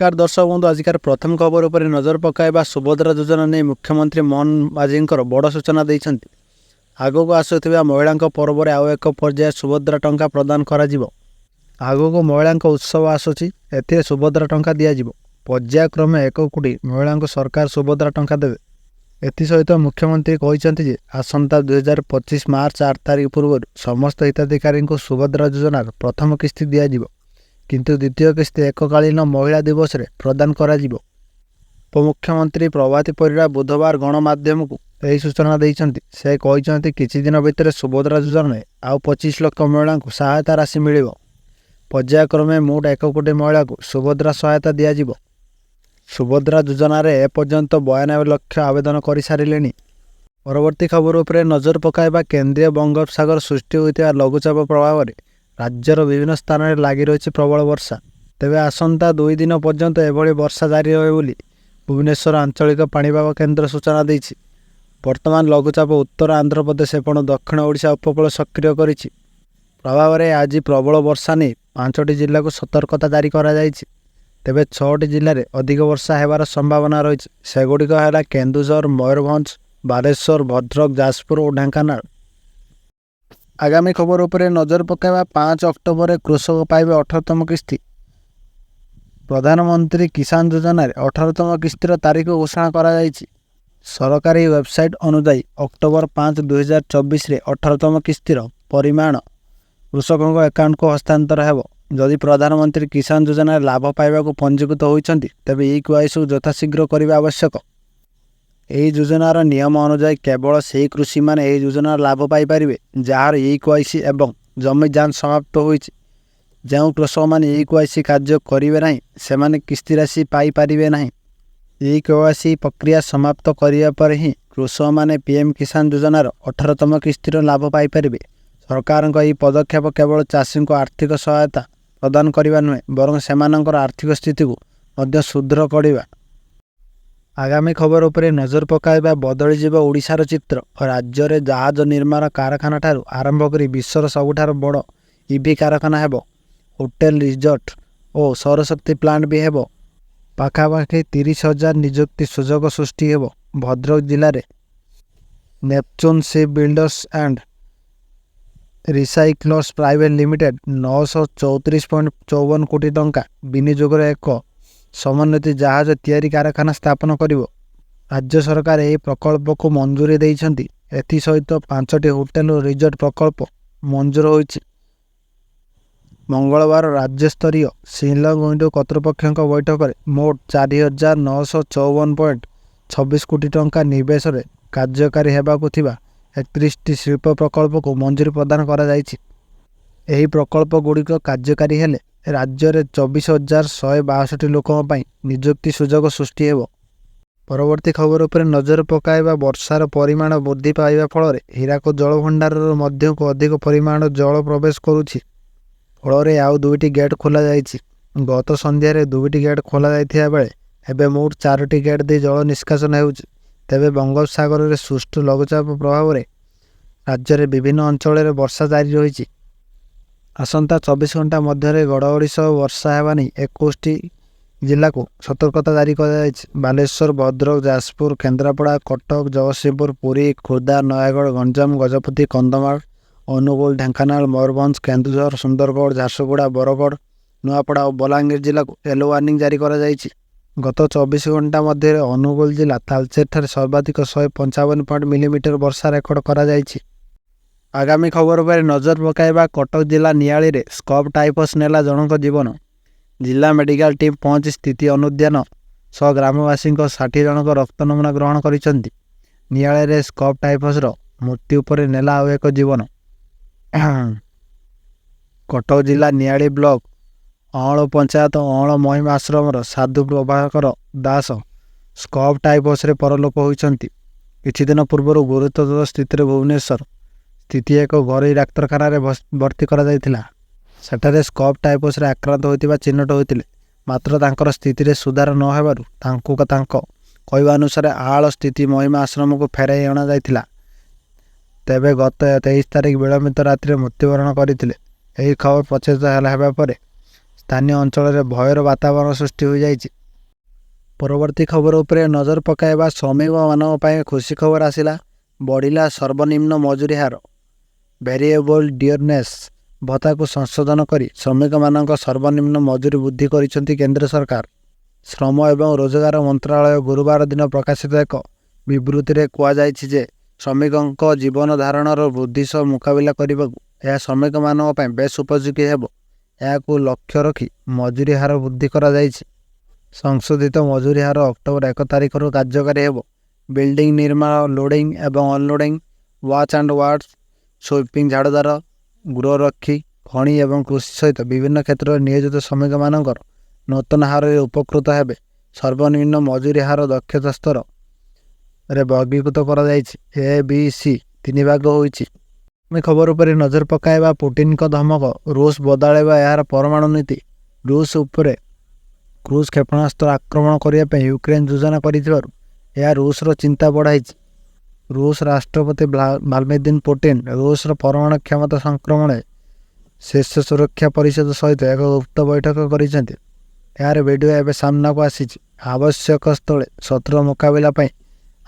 नमस्कार दर्शक बंधु आजिकार प्रथम खबर उपर नजर पकाइबा सुभद्रा योजना नहीं मुख्यमंत्री मोहन माझींकर बड़ सूचना देइछन्ति। आगको आसुथिबा महिलांक पर्व रे आउ एक पर्याय सुभद्रा टंका प्रदान करा जिवो। आगको महिलांक उत्सव आसुछि एथिरे सुभद्रा टंका दिया जिवो। पर्यायक्रमे 1 कोटी महिलांक सरकार सुभद्रा टंका देबे। एथि सहित मुख्यमंत्री कहिसन्ति जे आसंता 2025 मार्च 8 तारिख पूर्व समस्त हिताधिकारी को सुभद्रा योजना प्रथम किस्ती दिया जिवो किंतु द्वितीय किस्ती एककालीन महिला दिवस रे प्रदान करा जिवो। उपमुख्यमंत्री प्रभाती परिड़ा बुधवार गणमाध्यम को यही सूचना देइछन्ति। से कहिसन्ति किछि दिन भितर सुभद्रा योजना आउ 25 लाख महिला को सहायता राशि मिलिबो। पर्यायक्रमे मोट 1 कोटी महिला को सुभद्रा सहायता दिया जिवो। सुभद्रा योजना रे ए पर्यंत 92 लाख आवेदन करि सारिलेनी। परवर्ती खबर उपरे नजर पकाइबा केंद्रीय बंगोपसागर सृष्टि होइतिबा लघुचाप प्रभाव रे राज्यर विभिन्न स्थान में लगी रही प्रबल वर्षा। तेबे आसंता 2 दिन पर्यंत एभली वर्षा जारी रहे बोली भुवनेश्वर आंचलिक पाणीपाग केन्द्र सूचना देइछि। वर्तमान लघुचाप उत्तर आंध्र प्रदेश एवं दक्षिण ओडिशा उपकूल सक्रिय करिछि। प्रभाव में आज प्रबल वर्षा नहीं 5टी जिला को सतर्कता जारी करा जाइछि। तेबे 6टी जिले में अधिक वर्षा हेबार संभावना रही। सेगुड़िक है केन्दुझर, मयूरभंज, बालेश्वर, भद्रक, जाजपुर और ढेंकानाल। आगामी खबर उपरे नजर पकाइबा 5 अक्टोबर रे कृषक पाइबे 18तम किस्ती। प्रधानमंत्री किसान योजना 18तम किस्तीर तारीख घोषणा करा जाइछि। सरकारी वेबसाइट अनुसार अक्टोबर 5, 2024 रे 18तम किस्तीर परिमाण कृषकों अकाउंट को हस्तांतर हेबो। जदि प्रधानमंत्री किसान योजना लाभ पाइबा को पंजीकृत होइछन्ति तेबे ई-केवाईसी यथाशीघ्र करबा आवश्यक। यही योजनार नियम अनुसार केवल से कृषि माने यही योजनार लाभ पाई परिबे जार ई-केवाईसी एवं जमी जांच समाप्त होइछि। जो कृषक माने ई-केवाईसी कार्य करिवे नाही सेमाने किस्ती राशि पाई परिबे नाही। ई-केवाईसी प्रक्रिया समाप्त करिया पर ही कृषक माने पीएम किसान योजनार 18तम किस्तीर लाभ पाई परिबे। सरकारक यह पदक्षेप केवल चाषी को आर्थिक सहायता प्रदान करबा नुहे बरं सेमानकर आर्थिक स्थिति को मध्य सुदृढ़ करबा। आगामी खबर उपरे नजर पकाइबा बदली जीव ओडिशार चित्र। राज्य में जहाज निर्माण कारखाना ठारू आरंभ करी विश्वर सबुठार बड़ ईवी कारखाना हेबो। होटेल, रिजॉर्ट और सौरशक्ति प्लांट भी हेबो। पाखापाखि 30,000 नियुक्ति सुजोग सृष्टि हेबो। भद्रक जिले में Neptune ship builders and recyclers private limited 934.54 कोटी टंका विनियोगर एक समन्वित जहाज तैयारी कारखाना स्थापन करिवो। राज्य सरकार यह प्रकल्प को मंजूरी देइछन्ति। एथि सहित 5टी होटेल और रिजॉर्ट प्रकल्प मंजूर होइछि। मंगलवार राज्य स्तरीय शिलंग विंडो कर्तृपक्षों बैठक में मोट 4,954.26 कोटी टंका निवेश रे कार्यकारी हेबाकु थिबा 31टी शिल्प प्रकल्प को मंजूरी प्रदान करा जाइछि। एही प्रकल्प गुड़िक कार्यकारी हेले राज्य में 24,162 लोकों पर नियुक्ति सुजोग सृष्टि हेबो। परवर्ती खबर उपरे नजर पकाइबा वर्षार परिमाण वृद्धि पाइबा फल हीराकुद जल भंडार मध्य को अधिक परिमाण जल प्रवेश करुछि। फल आउ 2टी गेट खोल जाइछि। गत संध्यारे 2टी गेट खोल जाइथिया बेले एबे मोट 4टी गेट दे जल निष्कासन हेउछि। तेबे बंगोपसागर रे सृष्ट लघुचाप प्रभाव रे राज्य रे विभिन्न अंचल रे वर्षा जारी रहिछि। आसंता 24 घंटा मध्य गड़गड़ी सह वर्षा हेबा नहीं 21टी जिला को सतर्कता जारी कर बालेश्वर, भद्रक, जाजपुर, केन्द्रापड़ा, कटक, जगतसिंहपुर, पुरी, खोर्धा, नयागढ़, गंजाम, गजपति, कंधमाल, अनुगुल, ढेंकानाल, मयूरभंज, केन्दुझर, सुंदरगढ़, झारसुगुड़ा, बरगढ़, नुआपड़ा और बलांगीर जिला को येलो वार्निंग जारी कर गत 24 घंटा मध्य अनुगुल जिला तालचेर ठारे सर्वाधिक 155 मिलीमीटर वर्षा रेकर्ड करा जाइछि। आगामी खबर पर नजर पकाइबा कटक जिला नियाली रे स्कब टाइफस नेला जनक जीवन। जिला मेडिकल टीम पहुंची स्थिति अनुध्यान सह ग्रामवासी 60 जनक रक्त नमूना ग्रहण करिसेंति। नियाली रे स्कब टाइफस मृत्यु पर नेला आउ एक जीवन। कटक जिला नियाली ब्लॉक अँल पंचायत अँल महिमा आश्रम साधु प्रभाकर दास स्कब टाइफस परलोक होइछन्ति। किछि दिन पूर्व गुरुतर स्थिति भुवनेश्वर स्थित एक घरोई डाक्तखाना भर्ती करा जायतिला। सेठारे स्कब टाइफस आक्रांत होइतिबा चिन्हट होइतिले मात्र तांकर स्थिति रे सुधार न हेबारु तांको कहवा अनुसार आळ स्थिति महिमा आश्रम को फेराई अणा जायतिला। तेबे गत 23 तारिख विलंबित रात्रि मृत्युवरण करथिले। एही खबर प्रचारित हेबा परे ସ୍ଥାନୀୟ ଅଞ୍ଚଳରେ ଭୟର ବାତାବରଣ ସୃଷ୍ଟି ହୋଇଯାଇଛି। ପରବର୍ତ୍ତୀ ଖବର ଉପରେ ନଜର ପକାଇବା ଶ୍ରମିକମାନଙ୍କ ପାଇଁ ଖୁସି ଖବର ଆସିଲା। ବଢ଼ିଲା ସର୍ବନିମ୍ନ ମଜୁରୀ ହାର। ଭେରିଏବଲ୍ ଡିୟରନେସ୍ ଭତ୍ତାକୁ ସଂଶୋଧନ କରି ଶ୍ରମିକମାନଙ୍କ ସର୍ବନିମ୍ନ ମଜୁରୀ ବୃଦ୍ଧି କରିଛନ୍ତି କେନ୍ଦ୍ର ସରକାର। ଶ୍ରମ ଏବଂ ରୋଜଗାର ମନ୍ତ୍ରାଳୟ ଗୁରୁବାର ଦିନ ପ୍ରକାଶିତ ଏକ ବିବୃତ୍ତିରେ କୁହାଯାଇଛି ଯେ ଶ୍ରମିକଙ୍କ ଜୀବନ ଧାରଣର ବୃଦ୍ଧି ସହ ମୁକାବିଲା କରିବାକୁ ଏହା ଶ୍ରମିକମାନଙ୍କ ପାଇଁ ବେଶ୍ ଉପଯୋଗୀ ହେବ। ଏହାକୁ ଲକ୍ଷ୍ୟ ରଖି ମଜୁରୀ ହାର ବୃଦ୍ଧି କରାଯାଇଛି। ସଂଶୋଧିତ ମଜୁରୀ ହାର ଅକ୍ଟୋବର 1 ତାରିଖରୁ କାର୍ଯ୍ୟକାରୀ ହେବ। ବିଲ୍ଡିଂ ନିର୍ମାଣ, ଲୋଡିଂ ଏବଂ unloading, watch and wards, sweeping ଝାଡ଼ୁଦାର, ଗୃହରକ୍ଷୀ, ଖଣି ଏବଂ କୃଷି ସହିତ ବିଭିନ୍ନ କ୍ଷେତ୍ରରେ ନିୟୋଜିତ ଶ୍ରମିକମାନଙ୍କର ନୂତନ ହାରରେ ଉପକୃତ ହେବେ। ସର୍ବନିମ୍ନ ମଜୁରୀ ହାର ଦକ୍ଷତା ସ୍ତରରେ ବର୍ଗୀକୃତ କରାଯାଇଛି। A-B-C 3 ଭାଗ ହୋଇଛି। ଆମେ ଖବର ଉପରେ ନଜର ପକାଇବା ପୁଟିନଙ୍କ ଧମକ, ରୁଷ ବଦଳାଇବା ଏହାର ପରମାଣୁ ନୀତି। ରୁଷ ଉପରେ କ୍ରୁଜ କ୍ଷେପଣାସ୍ତ୍ର ଆକ୍ରମଣ କରିବା ପାଇଁ ୟୁକ୍ରେନ ଯୋଜନା କରିଥିବାରୁ ଏହା ରୁଷର ଚିନ୍ତା ବଢ଼ାଇଛି। ରୁଷ ରାଷ୍ଟ୍ରପତି ଭ୍ଲାଦିମିର ପୁଟିନ ରୁଷର ପରମାଣୁ କ୍ଷମତା ସଂକ୍ରମଣରେ ଶୀର୍ଷ ସୁରକ୍ଷା ପରିଷଦ ସହିତ ଏକ ଗୁପ୍ତ ବୈଠକ କରିଛନ୍ତି। ଏହାର ଭିଡ଼ିଓ ଏବେ ସାମ୍ନାକୁ ଆସିଛି। ଆବଶ୍ୟକ ସ୍ଥଳେ ଶତ୍ରୁର ମୁକାବିଲା ପାଇଁ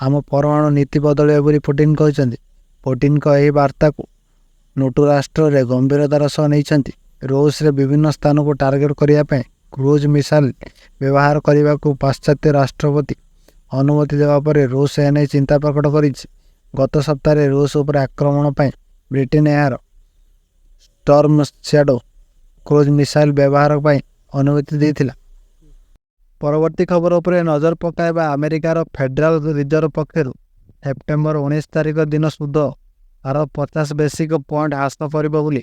ଆମ ପରମାଣୁ ନୀତି ବଦଳିବ ବୋଲି ପୁଟିନ କହିଛନ୍ତି। ପୁଟିନଙ୍କ ଏହି ବାର୍ତ୍ତାକୁ ନେଟୋ ରାଷ୍ଟ୍ରରେ ଗମ୍ଭୀରତାର ସହ ନେଇଛନ୍ତି। ରୁଷରେ ବିଭିନ୍ନ ସ୍ଥାନକୁ ଟାର୍ଗେଟ କରିବା ପାଇଁ କ୍ରୁଜ ମିସାଇଲ ବ୍ୟବହାର କରିବାକୁ ପାଶ୍ଚାତ୍ୟ ରାଷ୍ଟ୍ରପତି ଅନୁମତି ଦେବା ପରେ ରୁଷ ଏନେଇ ଚିନ୍ତା ପ୍ରକଟ କରିଛି। ଗତ ସପ୍ତାହରେ ରୁଷ ଉପରେ ଆକ୍ରମଣ ପାଇଁ ବ୍ରିଟେନ ଏହାର ଷ୍ଟର୍ମ ଶ୍ୟାଡୋ କ୍ରୁଜ ମିସାଇଲ ବ୍ୟବହାର ପାଇଁ ଅନୁମତି ଦେଇଥିଲା। ପରବର୍ତ୍ତୀ ଖବର ଉପରେ ନଜର ପକାଇବା ଆମେରିକାର ଫେଡେରାଲ ରିଜର୍ଭ ପକ୍ଷରୁ ସେପ୍ଟେମ୍ବର 19 ତାରିଖ ଦିନ ସୁଧ ହାର 50 ବେସିକ ପଏଣ୍ଟ ହ୍ରାସ କରିବ ବୋଲି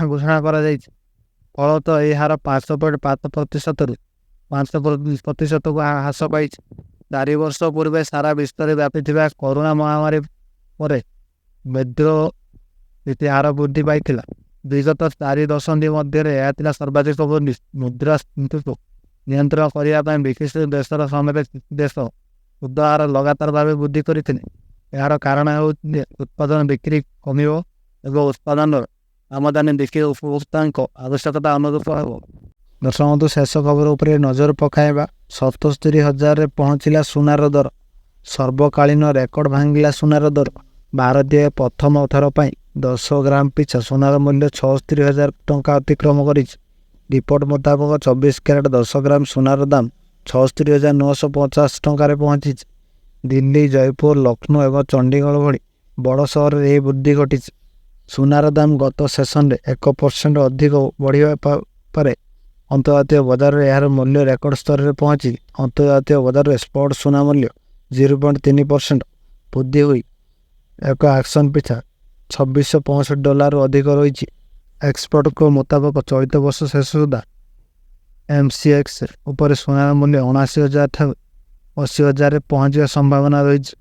ଘୋଷଣା କରାଯାଇଛି। ଫଳତଃ ଏହି ହାର 5.5%ରୁ 5%କୁ ହ୍ରାସ ପାଇଛି। 4 ବର୍ଷ ପୂର୍ବେ ସାରା ବିଶ୍ୱରେ ବ୍ୟାପିଥିବା କରୋନା ମହାମାରୀ ପରେ ମୁଦ୍ରାସ୍ଫୀତି ହାର ବୃଦ୍ଧି ପାଇଥିଲା। ବିଗତ 4 ଦଶନ୍ଧି ମଧ୍ୟରେ ଏହା ଥିଲା ସର୍ବାଧିକ। ମୁଦ୍ରାସ୍ଫୀତିକୁ ନିୟନ୍ତ୍ରଣ କରିବା ପାଇଁ ବିକଶିତ ଦେଶର ସମେତ ଦେଶ ସୁଧ ହାର ଲଗାତାର ଭାବେ ବୃଦ୍ଧି କରିଥିଲେ। ଏହାର କାରଣ ହେଉଛି ଯେ ଉତ୍ପାଦନ ବିକ୍ରି କମିବ ଏବଂ ଉତ୍ପାଦନର ଆମଦାନୀ ଦେଖିଲେ ଉପଭୋକ୍ତାଙ୍କ ଆବଶ୍ୟକତା ଅନୁରୂପ ହେବ। ଦର୍ଶକ ଶେଷ ଖବର ଉପରେ ନଜର ପକାଇବା 77,000ରେ ପହଞ୍ଚିଲା ସୁନାର ଦର। ସର୍ବକାଳୀନ ରେକର୍ଡ ଭାଙ୍ଗିଲା ସୁନାର ଦର। ଭାରତୀୟ ପ୍ରଥମ ଥର ପାଇଁ 10 ଗ୍ରାମ ପିଛା ସୁନାର ମୂଲ୍ୟ 76,000 ଟଙ୍କା ଅତିକ୍ରମ କରିଛି। ରିପୋର୍ଟ ମୁତାବକ 24 କ୍ୟାରେଟ 10 ଗ୍ରାମ ସୁନାର ଦାମ 76,950 ଟଙ୍କାରେ ପହଞ୍ଚିଛି। ଦିଲ୍ଲୀ, ଜୟପୁର, ଲକ୍ଷ୍ନୌ ଏବଂ ଚଣ୍ଡିଗଡ଼ ଭଳି ବଡ଼ ସହରରେ ଏହି ବୃଦ୍ଧି ଘଟିଛି। ସୁନାର ଦାମ ଗତ ସେସନରେ 1% ଅଧିକ ବଢ଼ିବା ପରେ ଅନ୍ତର୍ଜାତୀୟ ବଜାରରେ ଏହାର ମୂଲ୍ୟ ରେକର୍ଡ ସ୍ତରରେ ପହଞ୍ଚିଛି। ଅନ୍ତର୍ଜାତୀୟ ବଜାରରେ ସ୍ପଟ ସୁନା ମୂଲ୍ୟ 0.3% ବୃଦ୍ଧି ହୋଇ ଏକ ଆକ୍ସନ ପିଛା $2,665 ଅଧିକ ରହିଛି। ଏକ୍ସପର୍ଟଙ୍କ ମୁତାବକ ଚଳିତ ବର୍ଷ ଶେଷ ସୁଦ୍ଧା MCX ଉପରେ ସୁନାର ମୂଲ୍ୟ 79,000 ଠାରୁ 80,000ରେ ପହଞ୍ଚିବା ସମ୍ଭାବନା ରହିଛି।